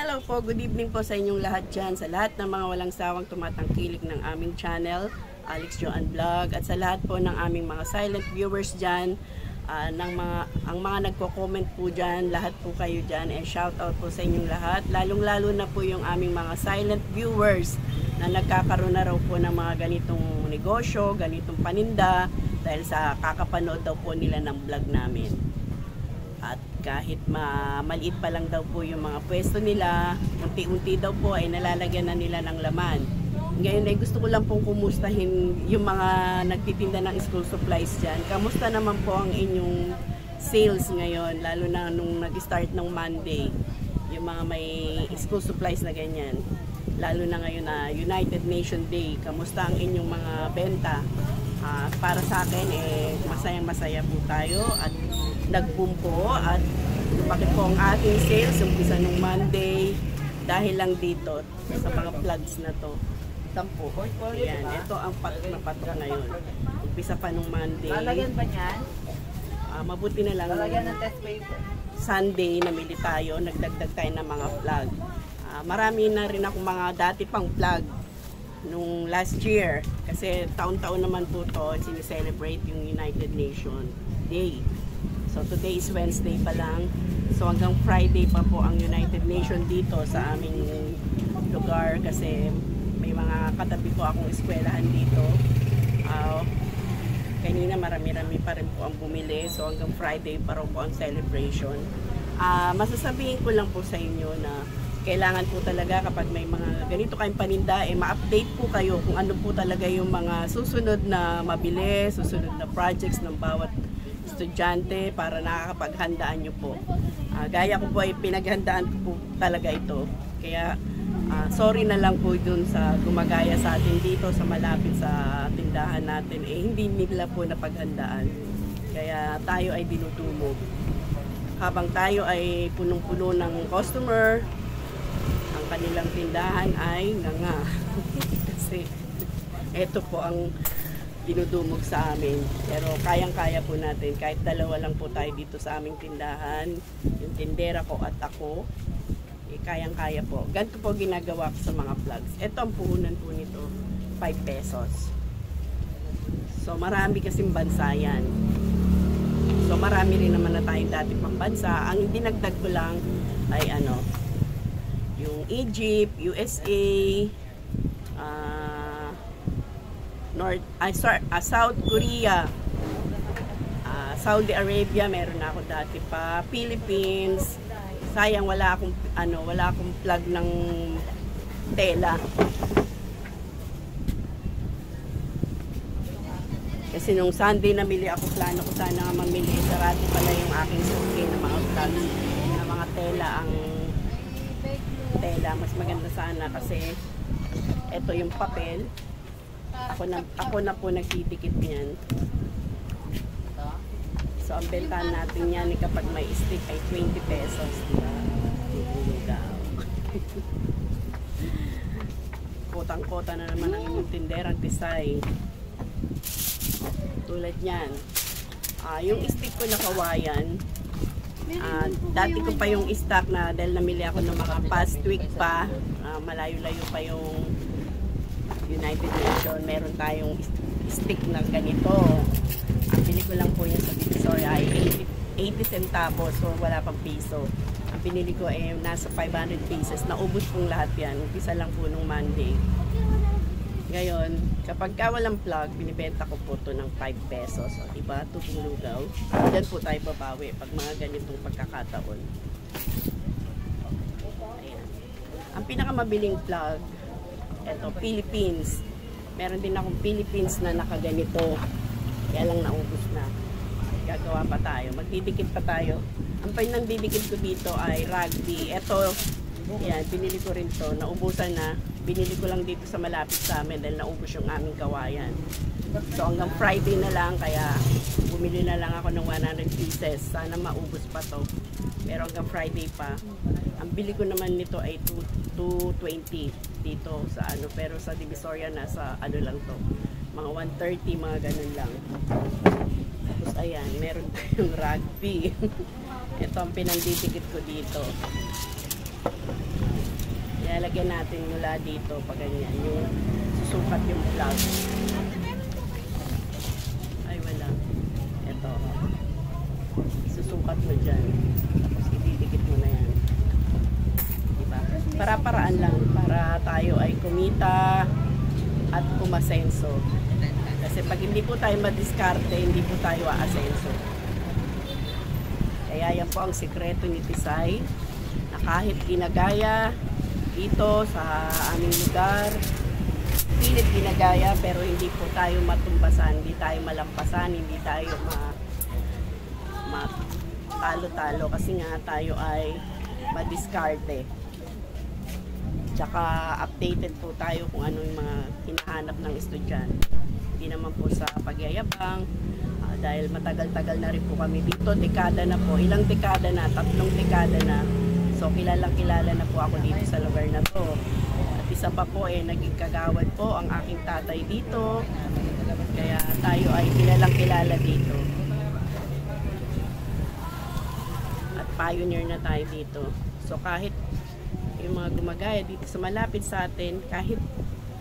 Hello po, good evening po sa inyong lahat dyan, sa lahat ng mga walang sawang tumatangkilik ng aming channel, Alex Joan Vlog, at sa lahat po ng aming mga silent viewers dyan, ang mga nagko-comment po dyan, lahat po kayo dyan, and shout out po sa inyong lahat, lalong-lalo na po yung aming mga silent viewers na nagkakaroon na raw po ng mga ganitong negosyo, ganitong paninda, dahil sa kakapanood daw po nila ng vlog namin. At kahit maliit pa lang daw po yung mga pwesto nila, unti-unti daw po ay nalalagyan na nila ng laman. Ngayon ay gusto ko lang pong kumustahin yung mga nagtitinda ng school supplies dyan. Kamusta naman po ang inyong sales ngayon, lalo na nung nag-start ng Monday, yung mga may school supplies na ganyan. Lalo na ngayon na United Nation Day, kamusta ang inyong mga benta? Para sa akin, masayang-masaya po tayo at nag-boom po at lumaki po ang ating sales umpisa nung Monday dahil lang dito sa mga vlogs na to. Tampo. Yan, ito ang na patra ngayon. Umpisa pa nung Monday. Lalagyan ba niyan? Mabuti na lang. Lalagyan ng test paper. Sunday namili tayo, nagdagdag tayo ng mga vlog. Marami na rin ako mga dati pang vlog nung last year kasi taon-taon naman po to sinicelebrate yung United Nation Day. So today is Wednesday pa lang. So hanggang Friday pa po ang United Nation dito sa aming lugar kasi may mga katabi po akong eskwelahan dito. Kanina marami-rami pa rin po ang bumili. So hanggang Friday pa rin po ang celebration. Masasabihin ko lang po sa inyo na kailangan po talaga kapag may mga ganito kayong paninda, ma-update po kayo kung ano po talaga yung mga susunod na mabili, susunod na projects ng bawat estudyante para nakakapaghandaan nyo po. Gaya ko po ay pinaghandaan ko po talaga ito. Kaya sorry na lang po dun sa gumagaya sa atin dito sa malapit sa tindahan natin. Hindi nila po napaghandaan. Kaya tayo ay dinudumog. Habang tayo ay punong-puno ng customer, ang kanilang tindahan ay nga. Kasi ito po ang dinudumog sa amin. Pero kayang-kaya po natin. Kahit dalawa lang po tayo dito sa aming tindahan. Yung tindera ko at ako. Kayang-kaya po. Ganito po ginagawa ko sa mga vlogs. Ito ang puhunan po nito. 5 pesos. So marami kasing bansa yan. So marami rin naman na tayong dati pang bansa. Ang dinagdag ko lang ay yung Egypt, USA, South Korea, Saudi Arabia, meron na ako dati pa, Philippines. Sayang wala akong plug ng tela. Kasi nung Sunday namili ako, plano ko sana nga mamili. Sarati pala yung aking suki ng mga plugs na mga tela. Ang tela mas maganda sana kasi ito yung papel. Ako na po nagdidikit niyan. So ang bentahan natin yan kapag may stick ay 20 pesos, diba? Kotang-kota na naman ang inyong tinderang design. Tulad niyan. Yung stick ko na kawayan, dati ko pa yung stock na dahil namili ako ng mga past week pa, malayo-layo pa yung United Nation, meron tayong stick na ganito. Ang bili ko lang po yun sa Divisoria ay 80 centavos, so wala pang piso. Ang binili ko ay nasa 500 pieces. Naubos pong lahat yan. Umpisa lang po nung Monday. Ngayon, kapag walang plug, binibenta ko po ito ng 5 pesos. O, diba? Tupong lugaw. Diyan po tayo babawi pag mga ganitong pagkakataon. Ayan. Ang pinakamabiling plug, ito, Philippines. Meron din akong Philippines na nakaganito. Kaya lang naubos na. Gagawa pa tayo. Magdidikit pa tayo. Ang pinandidikit ko dito ay rugby. Ito, yan, binili ko rin to. Naubusan na. Binili ko lang dito sa malapit sa amin dahil naubos yung aming kawayan. So hanggang Friday na lang, kaya bumili na lang ako ng 100 pieces. Sana maubos pa to. Pero hanggang Friday pa. Ang bili ko naman nito ay 220 dito sa pero sa Divisoria nasa lang to. Mga 130, mga ganun lang. Tapos ayan, meron tayong rugby. Ito ang pinandidikit ko dito. lalagyan natin mula dito pag ganyan. Yung susukat yung plug. Ay, wala. Ito. Susukat mo dyan. Tapos ididikit mo na yan. Diba? Para-paraan lang. Para tayo ay kumita at kumasenso. Kasi pag hindi po tayo madiskarte, hindi po tayo aasenso. Kaya yan po ang sikreto ni Tisay, na kahit ginagaya dito sa aming lugar, pilit ginagaya, pero hindi po tayo matumbasan, hindi tayo malampasan, hindi tayo matalo-talo kasi nga tayo ay madiskarte. Tsaka updated po tayo kung ano yung mga hinahanap ng estudyante. Hindi naman po sa pagyayabang, dahil matagal-tagal na rin po kami dito, dekada na po, ilang dekada na, 3 dekada na. So kilalang-kilala na po ako dito sa lugar na to. At isa pa po naging kagawad po ang aking tatay dito. Kaya tayo ay kilalang-kilala dito. At pioneer na tayo dito. So kahit yung mga gumagaya dito sa malapit sa atin, kahit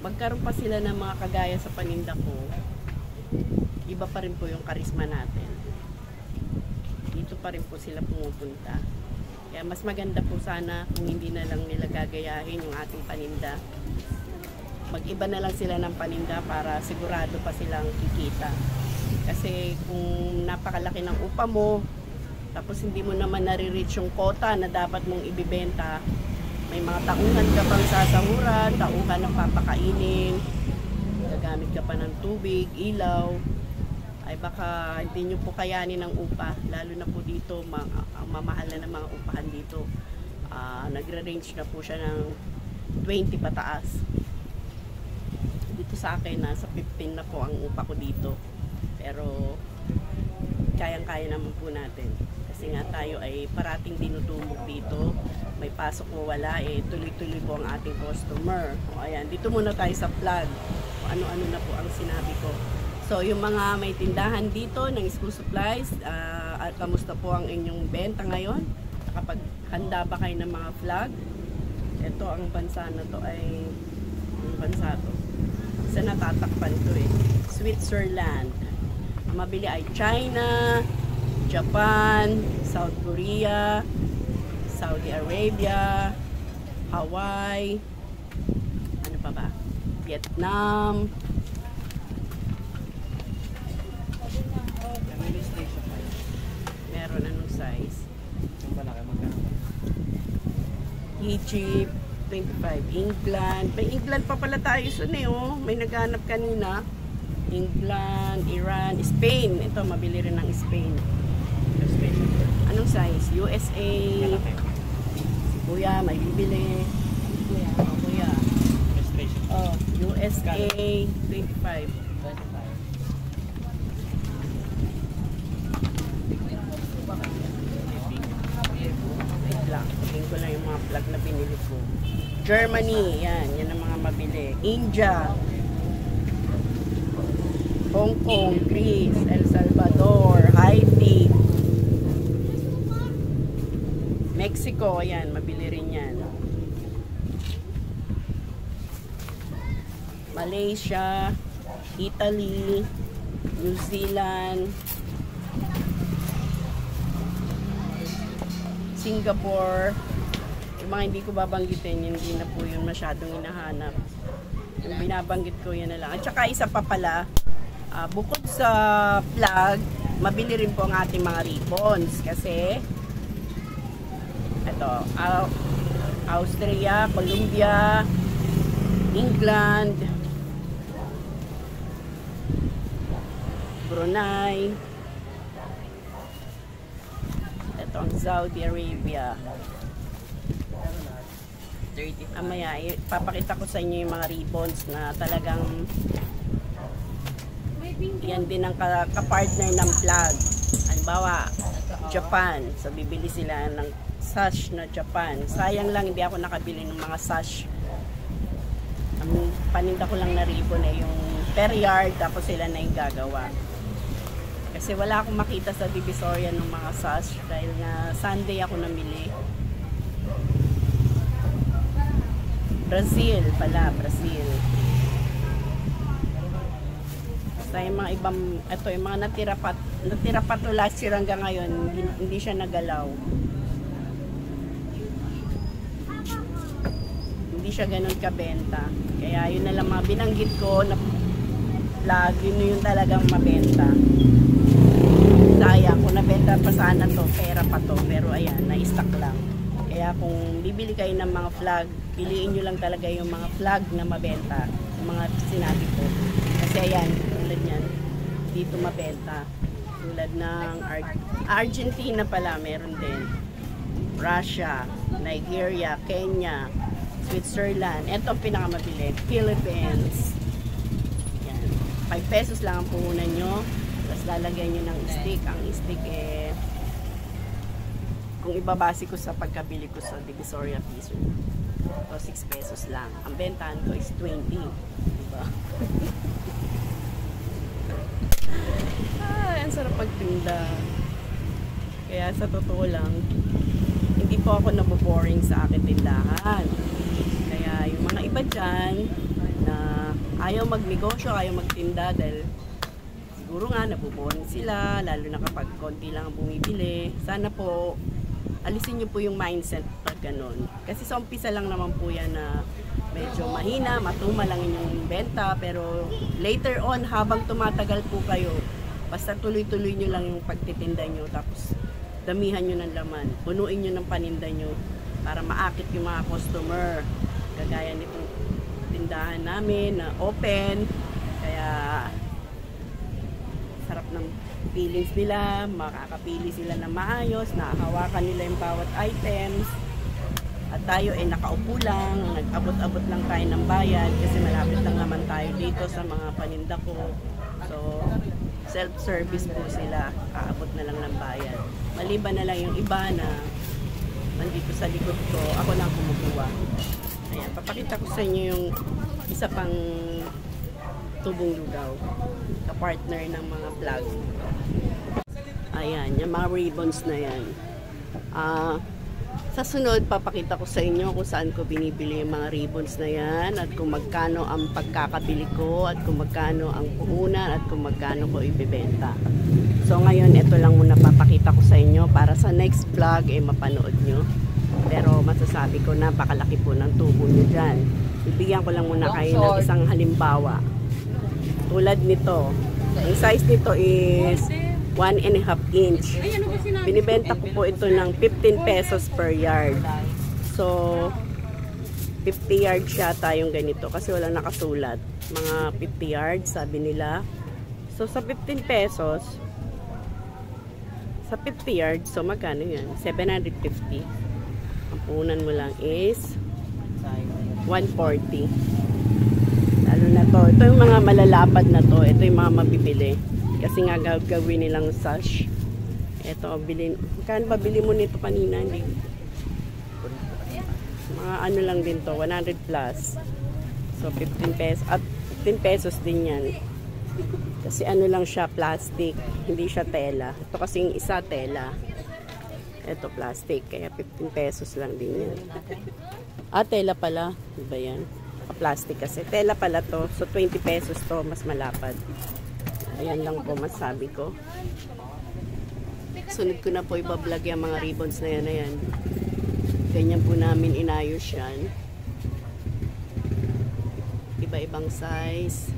magkaroon pa sila ng mga kagaya sa paninda ko, iba pa rin po yung karisma natin. Dito pa rin po sila pumupunta. Kaya mas maganda po sana kung hindi na lang nila gagayahin yung ating paninda. Mag-iba na lang sila ng paninda para sigurado pa silang kikita. Kasi kung napakalaki ng upa mo, tapos hindi mo naman nare-reach yung quota na dapat mong ibibenta, may mga tauhan ka pang sasahuran, tauhan ng papakainin, gagamit ka pa ng tubig, ilaw, ay baka hindi nyo po kayanin ng upa. Lalo na po dito, ang mamahal na ng mga upahan dito. Nagre-range na po siya ng 20 pataas. Dito sa akin, nasa 15 na po ang upa ko dito. Pero kayang-kaya naman po natin. Kasi nga tayo ay parating dinudumog dito. May pasok o wala, tuloy-tuloy po ang ating customer. O ayan, dito muna tayo sa plug. Ano-ano na po ang sinabi ko. So, yung mga may tindahan dito ng school supplies, kamusta po ang inyong benta ngayon? Kapag handa ba kayo ng mga flag? Ito, ang bansa na to ay, ang bansa to. Isa natatakpan to Switzerland. Ang mabili ay China, Japan, South Korea, Saudi Arabia, Hawaii, ano pa ba? Vietnam. Meron anong size? Egypt, 25. England. May England pa pala tayo may naghanap kanina. England, Iran, Spain. Ito, mabili rin ng Spain. Anong size? USA. Kuya, may bibili. Kuya. Oh, USA, 25. Tingin ko lang yung mga plug na binili ko. Germany, yan ang mga mabili. India, Hong Kong, Greece, El Salvador, Haiti, Mexico, ayan, mabili rin yan. Malaysia, Italy, New Zealand, Singapore. Yung mga hindi ko babanggitin, hindi na po yun masyadong hinahanap. Yung binabanggit ko, yan na lang. At saka isa pa pala, bukod sa plug, mabili rin po ang ating mga ribbons. Kasi, ito, Austria, Colombia, England, Brunei, ito ang Saudi Arabia. 30. Amaya, ipapakita ko sa inyo yung mga ribbons na talagang yan din ang kapartner ng plug. Halimbawa, Japan. So, bibili sila ng sash na Japan. Sayang lang, hindi ako nakabili ng mga sash. Ang paninda ko lang na ribbon yung per yard, tapos sila na yung gagawa. Kasi wala akong makita sa Divisoria ng mga sash dahil nga Sunday ako namili. Brazil pala, Brazil. Basta yung mga ibang, ito yung mga natira pa to last year hanggang ngayon, hindi siya nagalaw. Hindi siya ganun kabenta. Kaya yun na lang mga binanggit ko na vlog, yun yung talagang mabenta. Sayang, kung nabenta pa sana to, pera pa to, pero ayan, na-stock lang. Kaya kung bibili kayo ng mga flag, piliin nyo lang talaga yung mga flag na mabenta, yung mga sinabi ko. Kasi ayan, tulad yan, dito mabenta. Tulad ng Argentina pala, meron din. Russia, Nigeria, Kenya, Switzerland. Ito ang pinakamabili, Philippines. Yan. 5 pesos lang ang puhunan nyo. Tapos lalagyan nyo ng stick. Ang stick kung ibabase ko sa pagkabili ko sa Divisoria Piso, ito 6 pesos lang. Ang bentahan ko is 20. Diba? Ang sarap pagtinda. Kaya sa totoo lang, hindi po ako naboboring sa akin tindahan. Kaya yung mga iba dyan na ayaw magnegosyo, ayaw magtinda dahil siguro nga naboboring sila, lalo na kapag konti lang ang bumibili. Sana po alisin nyo po yung mindset pag ganun. Kasi sa umpisa lang naman po yan na medyo mahina, matuma lang yung benta, pero later on, habang tumatagal po kayo, basta tuloy-tuloy nyo lang yung pagtitinda nyo, tapos damihan nyo ng laman, punuin nyo ng paninda nyo para maakit yung mga customer. Kagaya nitong tindahan namin na open, kaya sarap ng feelings nila, makakapili sila ng maayos, nakahawakan nila yung bawat items, at tayo ay nakaupo lang, nag-abot-abot lang tayo ng bayad kasi malapit lang naman tayo dito sa mga paninda ko. So self-service po sila, aabot na lang ng bayad. Maliban na lang yung iba na nandito sa likod ko, ako lang kumukuha. Ayan, papakita ko sa inyo yung isa pang tubong lugaw, ka-partner ng mga vlog. Ayan, yung mga ribbons na yan. Sa sunod, papakita ko sa inyo kung saan ko binibili yung mga ribbons na yan at kung magkano ang pagkakabili ko at kung magkano ang puhunan at kung magkano ko ibibenta. So ngayon, ito lang muna papakita ko sa inyo para sa next vlog mapanood nyo. Pero masasabi ko, napakalaki po ng tubo nyo dyan. Bibigyan ko lang muna kayo ng isang halimbawa. Tulad nito, ang size nito is 1.5 inch. Binibenta ko po ito ng 15 pesos per yard. So 50 yards siya tayong ganito kasi walang nakasulat. Mga 50 yards sabi nila. So sa 15 pesos, sa 50 yards, so magkano yan? 750. Ang punan mo lang is 140. Lalo na to. Ito yung mga malalapad na to. Ito yung mga mabibili. Kasi nga gagawin nilang sash. Ito, bilhin. Kano ba bili mo nito kanina? Hindi. Mga ano lang din to, 100 plus. So 15 pesos. At 15 pesos din yan. Kasi ano lang siya, plastic. Hindi siya tela. Ito kasing isa tela. Ito plastic. Kaya 15 pesos lang din yan. Tela pala. Diba yan? Plastic kasi. Tela pala to. So 20 pesos to. Mas malapad. Ayan lang po masabi ko. Sunod ko na po ibablog yung mga ribbons na yan. Ganyan po namin inayos yan. Iba-ibang size.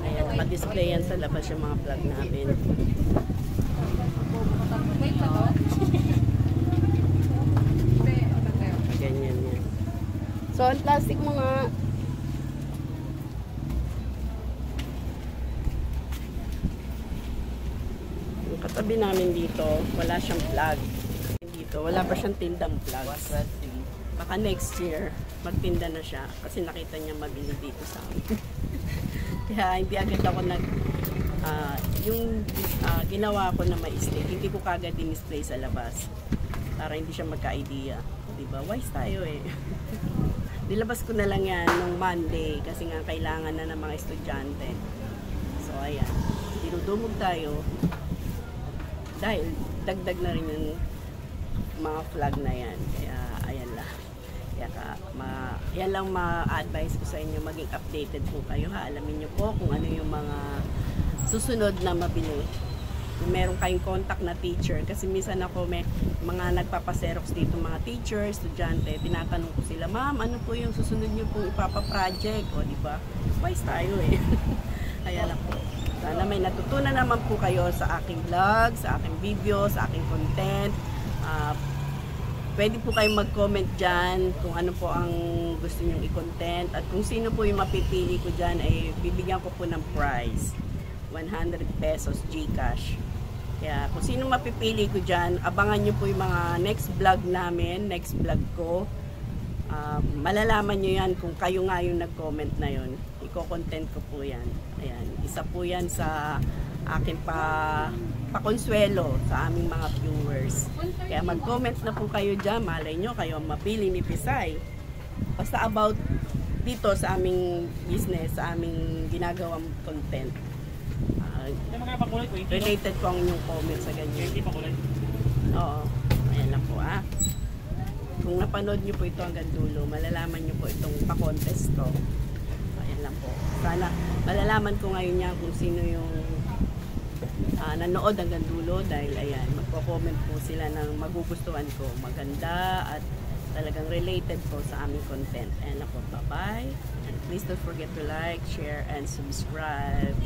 Ayan, naka-display yan sa labas yung mga plug namin. Ganyan yan. So, ang plastic mo nga. Yung katabi namin dito, wala siyang plug. Dito, wala pa siyang tindang plugs. Baka next year, magtinda na siya. Kasi nakita niya mabili dito sa amin. Kaya hindi agad ako ginawa ko na may stick. Hindi ko kagad din-display sa labas. Para hindi siya magka-idea. Diba? Wise tayo eh. Nilabas ko na lang yan nung Monday kasi nga kailangan na ng mga estudyante. So ayan, dumog tayo dahil dagdag na rin yung mga flag na yan. Kaya ayan lang. Yan lang ma-advise ko sa inyo, maging updated po kayo ha. Alamin nyo po kung ano yung mga susunod na mabili. Kung meron kayong contact na teacher, kasi minsan ako may mga nagpapaserox dito, mga teacher, estudyante, tinatanong ko sila, ma'am, ano po yung susunod nyo pong ipapa-project? O diba, wise tayo eh. Ayan lang po. Sana may natutunan naman po kayo sa aking vlog, sa aking video, sa aking content. Pwede po kayong mag-comment dyan kung ano po ang gusto nyong i-content. At kung sino po yung mapipili ko dyan, ay bibigyan ko po ng prize. 100 pesos GCash. Kaya kung sino mapipili ko dyan, abangan nyo po yung mga next vlog namin, next vlog ko. Malalaman nyo yan kung kayo nga yung nag-comment na yun. Iko-content ko po yan. Ayan. Isa po yan sa aking pakonsuelo sa aming mga viewers. Kaya mag-comment na po kayo dyan. Malay nyo, kayo ang mapili ni Pisay. Basta about dito sa aming business, sa aming ginagawang content. Related po ang inyong comment sa ganyan. Oo. Ayan lang po Kung napanood nyo po ito hanggang dulo, malalaman nyo po itong pa-contest ko. Ayan lang po. Sana malalaman ko ngayon niya kung sino yung nanood hanggang dulo dahil ayan, magpo-comment po sila ng magugustuhan ko. Maganda at talagang related po sa aming content. Ayan lang po. Bye-bye. And please don't forget to like, share, and subscribe.